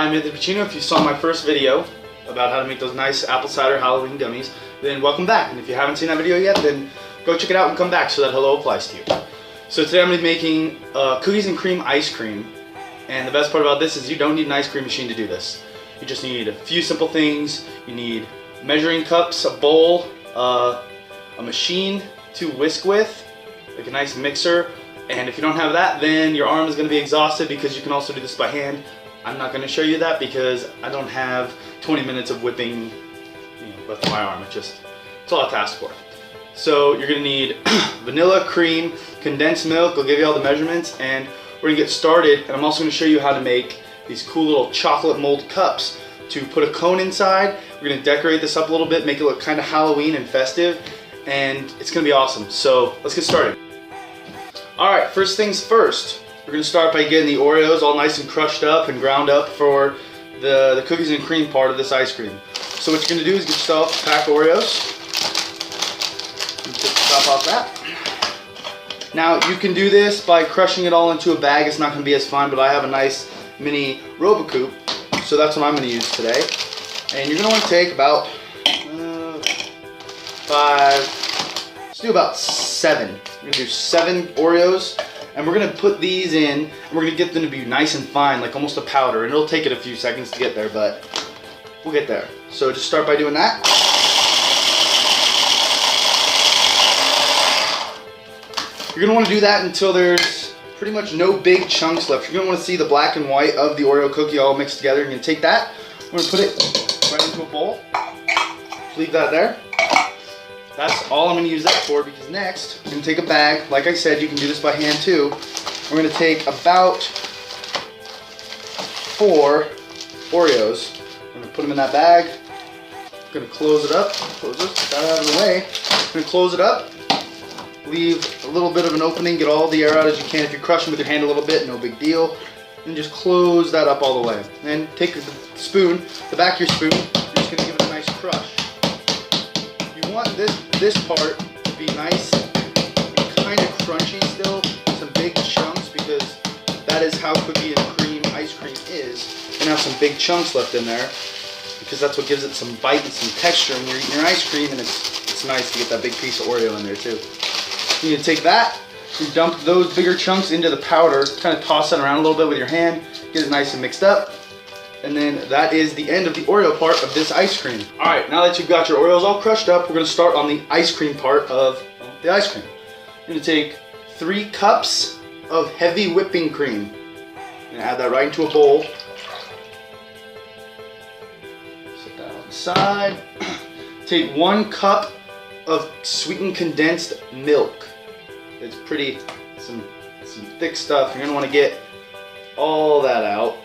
I'm Anthony Pacino. If you saw my first video about how to make those nice apple cider Halloween gummies, then welcome back. And if you haven't seen that video yet, then go check it out and come back so that hello applies to you. So today I'm going to be making cookies and cream ice cream. And the best part about this is you don't need an ice cream machine to do this. You just need a few simple things. You need measuring cups, a bowl, a machine to whisk with, like a nice mixer. And if you don't have that, then your arm is going to be exhausted because you can also do this by hand. I'm not going to show you that because I don't have 20 minutes of whipping with my arm. It's a lot to ask for. So you're going to need vanilla, cream, condensed milk. I'll give you all the measurements and we're going to get started. And I'm also going to show you how to make these cool little chocolate mold cups to put a cone inside. We're going to decorate this up a little bit, make it look kind of Halloween and festive, and it's going to be awesome. So let's get started. Alright, first things first, we're going to start by getting the Oreos all nice and crushed up and ground up for the cookies and cream part of this ice cream. So what you're going to do is get yourself a pack of Oreos. Take the top off that. Now you can do this by crushing it all into a bag. It's not going to be as fun, but I have a nice mini Robocoup, so that's what I'm going to use today. And you're going to want to take about 5, let's do about 7. We're going to do 7 Oreos, and we're going to put these in, and we're going to get them to be nice and fine, like almost a powder. And it'll take it a few seconds to get there, but we'll get there. So just start by doing that. You're going to want to do that until there's pretty much no big chunks left. You're going to want to see the black and white of the Oreo cookie all mixed together. You're going to take that, we're going to put it right into a bowl. Leave that there. That's all I'm going to use that for, because next we're going to take a bag. Like I said, you can do this by hand too. We're going to take about 4 Oreos. I'm going to put them in that bag. I'm going to close it up. Close this, get that out of the way. I'm going to close it up. Leave a little bit of an opening, get all the air out as you can. If you crush them with your hand a little bit, no big deal. And just close that up all the way. Then take the spoon, the back of your spoon, you're just going to give it a nice crush. You want this part to be nice and kind of crunchy still, some big chunks, because that is how cookie and cream ice cream is. And have some big chunks left in there, because that's what gives it some bite and some texture when you're eating your ice cream, and it's nice to get that big piece of Oreo in there too. You can take that, you dump those bigger chunks into the powder, kind of toss that around a little bit with your hand, get it nice and mixed up, and then that is the end of the Oreo part of this ice cream. Alright, now that you've got your Oreos all crushed up, we're going to start on the ice cream part of the ice cream. You're going to take 3 cups of heavy whipping cream. You're going to add that right into a bowl. Set that on the side. Take 1 cup of sweetened condensed milk. It's some thick stuff. You're going to want to get all that out.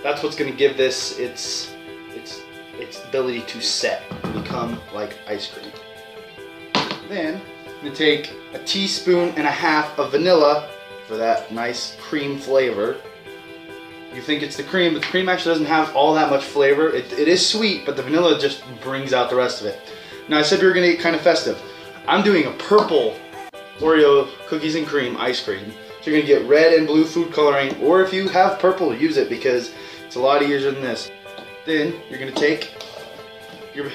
That's what's going to give this its ability to set and become like ice cream. Then I'm going to take a teaspoon and a half of vanilla for that nice cream flavor. You think it's the cream, but the cream actually doesn't have all that much flavor. It is sweet, but the vanilla just brings out the rest of it. Now I said we were going to get kind of festive. I'm doing a purple Oreo cookies and cream ice cream. So you're going to get red and blue food coloring, or if you have purple, use it, because it's a lot easier than this. Then you're going to take your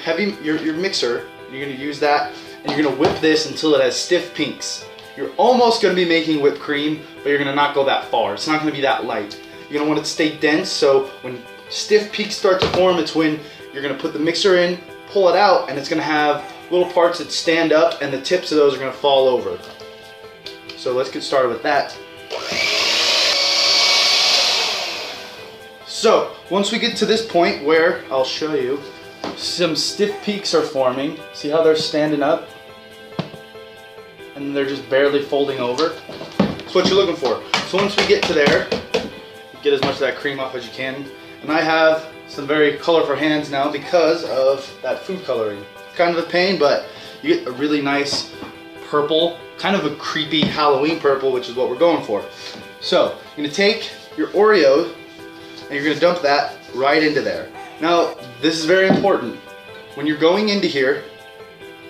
mixer, and you're going to use that, and you're going to whip this until it has stiff pinks. You're almost going to be making whipped cream, but you're going to not go that far. It's not going to be that light. You're going to want it to stay dense, so when stiff peaks start to form, it's when you're going to put the mixer in, pull it out, and it's going to have little parts that stand up, and the tips of those are going to fall over. So let's get started with that. So once we get to this point where, I'll show you, some stiff peaks are forming. See how they're standing up? And they're just barely folding over. That's what you're looking for. So once we get to there, get as much of that cream off as you can. And I have some very colorful hands now because of that food coloring. Kind of a pain, but you get a really nice purple, kind of a creepy Halloween purple, which is what we're going for. So you're going to take your Oreo and you're going to dump that right into there. Now this is very important. When you're going into here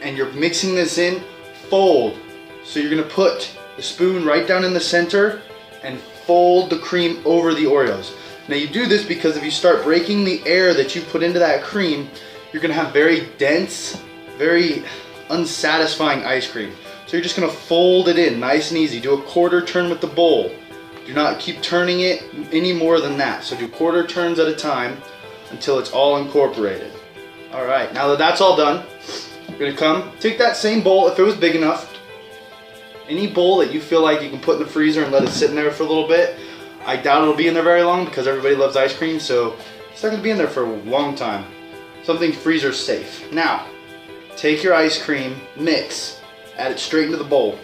and you're mixing this in, fold. So you're going to put the spoon right down in the center and fold the cream over the Oreos. Now you do this because if you start breaking the air that you put into that cream, you're gonna have very dense, very unsatisfying ice cream. So you're just gonna fold it in nice and easy. Do a quarter turn with the bowl. Do not keep turning it any more than that. So do quarter turns at a time until it's all incorporated. All right, now that that's all done, you're gonna take that same bowl, if it was big enough, any bowl that you feel like you can put in the freezer and let it sit in there for a little bit. I doubt it'll be in there very long because everybody loves ice cream, so it's not gonna be in there for a long time. Something freezer safe. Now, take your ice cream mix, add it straight into the bowl.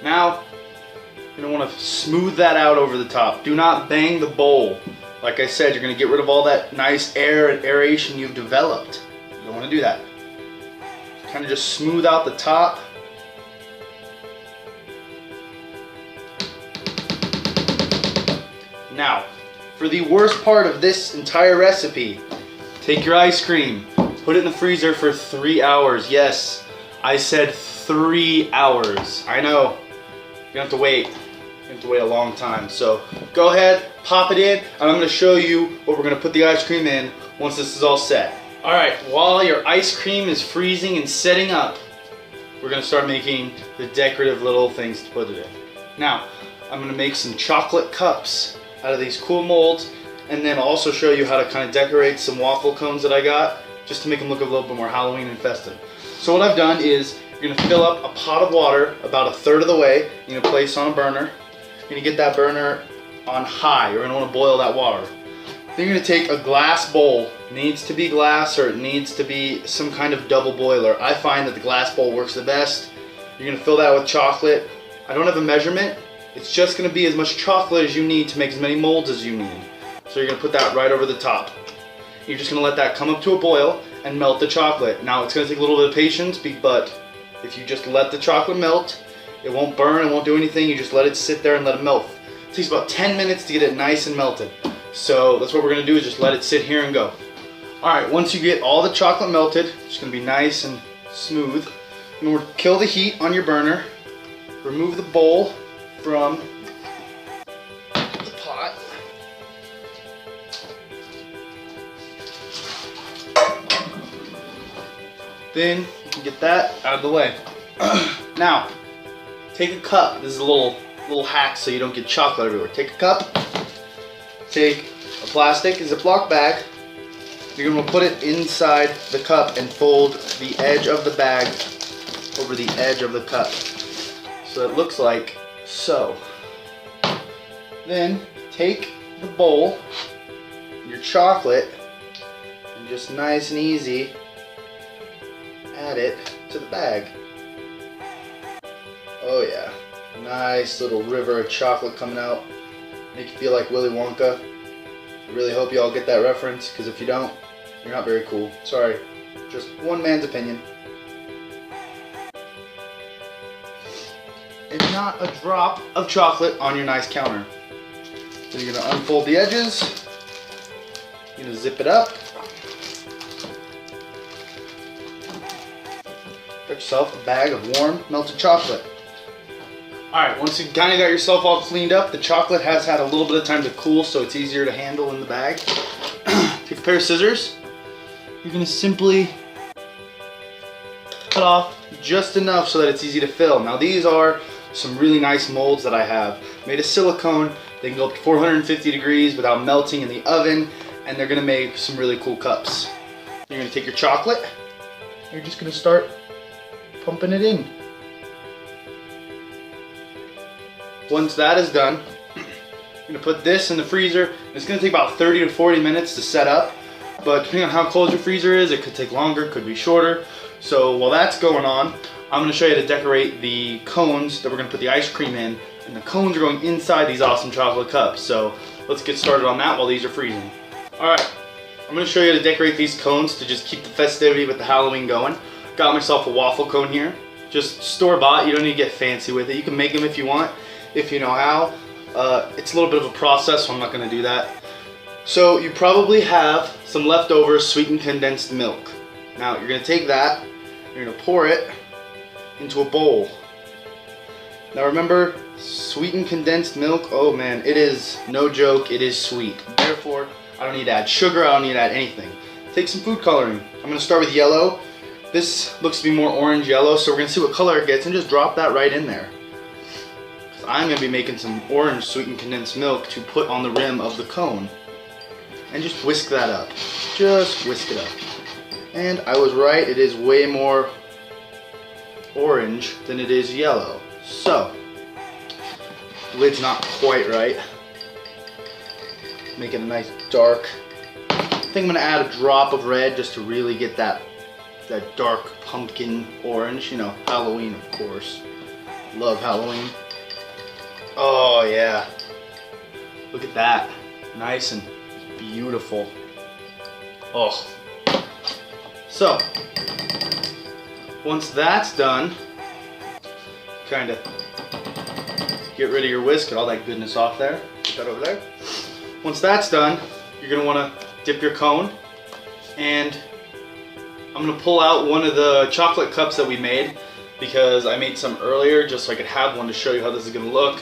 Now, you're going to want to smooth that out over the top. Do not bang the bowl. Like I said, you're going to get rid of all that nice air and aeration you've developed. You don't want to do that. Kind of just smooth out the top. Now, for the worst part of this entire recipe, take your ice cream, put it in the freezer for 3 hours. Yes, I said 3 hours. I know. You have to wait. You have to wait a long time. So go ahead, pop it in, and I'm going to show you what we're going to put the ice cream in once this is all set. All right, while your ice cream is freezing and setting up, we're going to start making the decorative little things to put it in. Now, I'm going to make some chocolate cups out of these cool molds, and then I'll also show you how to kind of decorate some waffle cones that I got, just to make them look a little bit more Halloween and festive. So what I've done is, you're going to fill up a pot of water about 1/3 of the way. You're going to place on a burner. You're going to get that burner on high. You're going to want to boil that water. Then you're going to take a glass bowl. It needs to be glass, or it needs to be some kind of double boiler. I find that the glass bowl works the best. You're going to fill that with chocolate. I don't have a measurement. It's just going to be as much chocolate as you need to make as many molds as you need. So you're going to put that right over the top. You're just going to let that come up to a boil and melt the chocolate. Now it's going to take a little bit of patience, but if you just let the chocolate melt, it won't burn, it won't do anything. You just let it sit there and let it melt. It takes about 10 minutes to get it nice and melted. So that's what we're going to do, is just let it sit here and go. Alright, once you get all the chocolate melted, it's going to be nice and smooth. And we'll kill the heat on your burner. Remove the bowl from the pot. Then you can get that out of the way. Now, take a cup. This is a little hack so you don't get chocolate everywhere. Take a cup, take a plastic Ziploc bag. You're going to put it inside the cup and fold the edge of the bag over the edge of the cup. So it looks like so. Then take the bowl, your chocolate, and just nice and easy add it to the bag. Oh yeah, nice little river of chocolate coming out. Make you feel like Willy Wonka. I really hope you all get that reference, because if you don't, you're not very cool. Sorry, just one man's opinion. And not a drop of chocolate on your nice counter. So you're gonna unfold the edges. You're gonna zip it up. Got yourself a bag of warm melted chocolate. Alright, once you kind of got yourself all cleaned up, the chocolate has had a little bit of time to cool, so it's easier to handle in the bag. Take a pair of scissors. You're going to simply cut off just enough so that it's easy to fill. Now these are some really nice molds that I have. Made of silicone. They can go up to 450 degrees without melting in the oven, and they're going to make some really cool cups. You're going to take your chocolate. You're just going to start pumping it in. Once that is done, I'm going to put this in the freezer. It's going to take about 30 to 40 minutes to set up, but depending on how cold your freezer is, it could take longer, could be shorter. So while that's going on, I'm going to show you how to decorate the cones that we're going to put the ice cream in, and the cones are going inside these awesome chocolate cups. So let's get started on that while these are freezing. Alright, I'm going to show you how to decorate these cones to just keep the festivity with the Halloween going. Got myself a waffle cone here, just store-bought. You don't need to get fancy with it. You can make them if you want. if you know how. It's a little bit of a process, so I'm not going to do that. So you probably have some leftover sweetened condensed milk. Now you're going to take that, you're going to pour it into a bowl. Now remember, sweetened condensed milk, oh man, it is no joke, it is sweet. Therefore, I don't need to add sugar, I don't need to add anything. Take some food coloring. I'm going to start with yellow. This looks to be more orange yellow, so we're going to see what color it gets and just drop that right in there. I'm going to be making some orange sweetened condensed milk to put on the rim of the cone. And just whisk that up. Just whisk it up. And I was right, it is way more orange than it is yellow. So, the lid's not quite right. Make it a nice dark. I think I'm going to add a drop of red just to really get that dark pumpkin orange. You know, Halloween of course. Love Halloween. Oh yeah, look at that, nice and beautiful. Oh, so once that's done, kind of get rid of your whisk, get all that goodness off there, put that over there. Once that's done, you're gonna wanna dip your cone, and I'm gonna pull out one of the chocolate cups that we made because I made some earlier just so I could have one to show you how this is gonna look.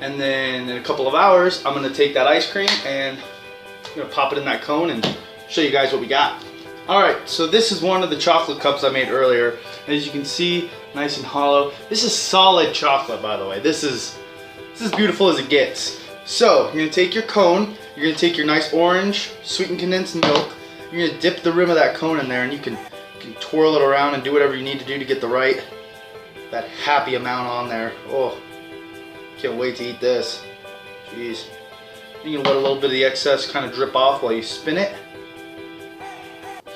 And then in a couple of hours, I'm gonna take that ice cream and I'm gonna pop it in that cone and show you guys what we got. All right, so this is one of the chocolate cups I made earlier. As you can see, nice and hollow. This is solid chocolate, by the way. This is beautiful as it gets. So you're gonna take your cone, you're gonna take your nice orange sweetened condensed milk, you're gonna dip the rim of that cone in there, and you can twirl it around and do whatever you need to do to get that happy amount on there. Oh. Can't wait to eat this. Jeez. You're gonna let a little bit of the excess kind of drip off while you spin it.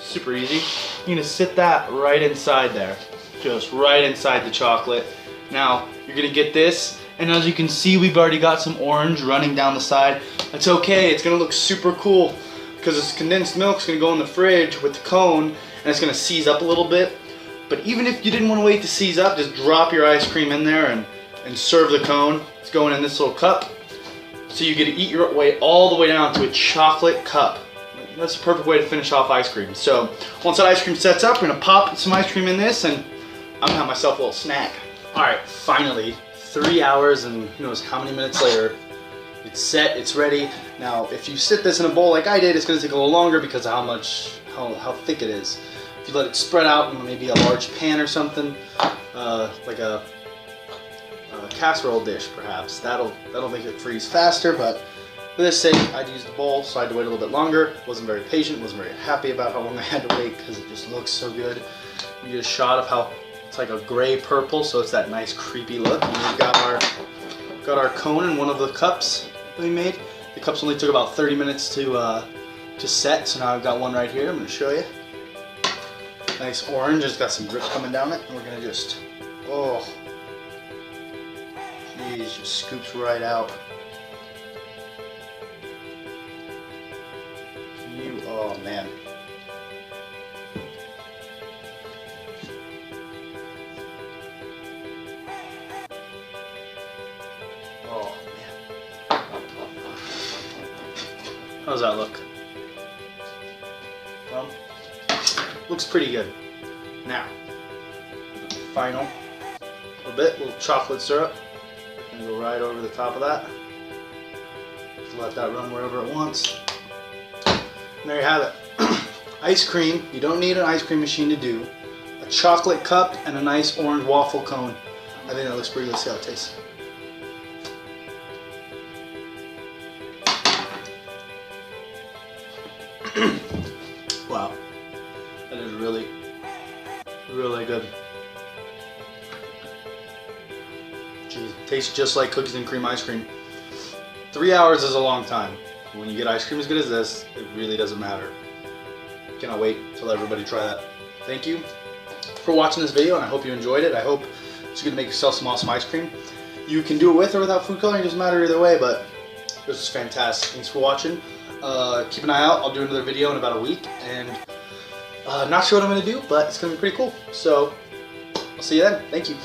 Super easy. You're gonna sit that right inside there. Just right inside the chocolate. Now, you're gonna get this, and as you can see, we've already got some orange running down the side. That's okay, it's gonna look super cool because this condensed milk's gonna go in the fridge with the cone, and it's gonna seize up a little bit. But even if you didn't want to wait to seize up, just drop your ice cream in there and serve the cone. It's going in this little cup. So you get to eat your way all the way down to a chocolate cup. That's the perfect way to finish off ice cream. So once that ice cream sets up, we're gonna pop some ice cream in this and I'm gonna have myself a little snack. All right, finally, 3 hours and who knows how many minutes later, it's set, it's ready. Now, if you sit this in a bowl like I did, it's gonna take a little longer because of how thick it is. If you let it spread out in maybe a large pan or something, like a casserole dish perhaps, that'll make it freeze faster, but for this sake I'd use the bowl, so I had to wait a little bit longer. Wasn't very patient, wasn't very happy about how long I had to wait because it just looks so good. You get a shot of how it's like a gray purple, so it's that nice creepy look. And we've got our cone in one of the cups that we made. The cups only took about 30 minutes to set, so now I've got one right here. I'm going to show you. Nice orange, it's got some drip coming down it, and we're going to just, oh, geez, just scoops right out. Oh man. Oh man. How's that look? Well, looks pretty good. Now, final little chocolate syrup. And go right over the top of that. Just let that run wherever it wants. And there you have it. Ice cream, you don't need an ice cream machine to do. A chocolate cup and a nice orange waffle cone. I think that looks pretty good. Let's see how it tastes. Wow. That is really, really good. Jeez, tastes just like cookies and cream ice cream. 3 hours is a long time. When you get ice cream as good as this, it really doesn't matter. Cannot wait till everybody try that. Thank you for watching this video, and I hope you enjoyed it. I hope it's going to make yourself some awesome ice cream. You can do it with or without food coloring, it doesn't matter either way, but this is fantastic. Thanks for watching. Keep an eye out. I'll do another video in about a week, and not sure what I'm going to do, but it's going to be pretty cool. So, I'll see you then. Thank you.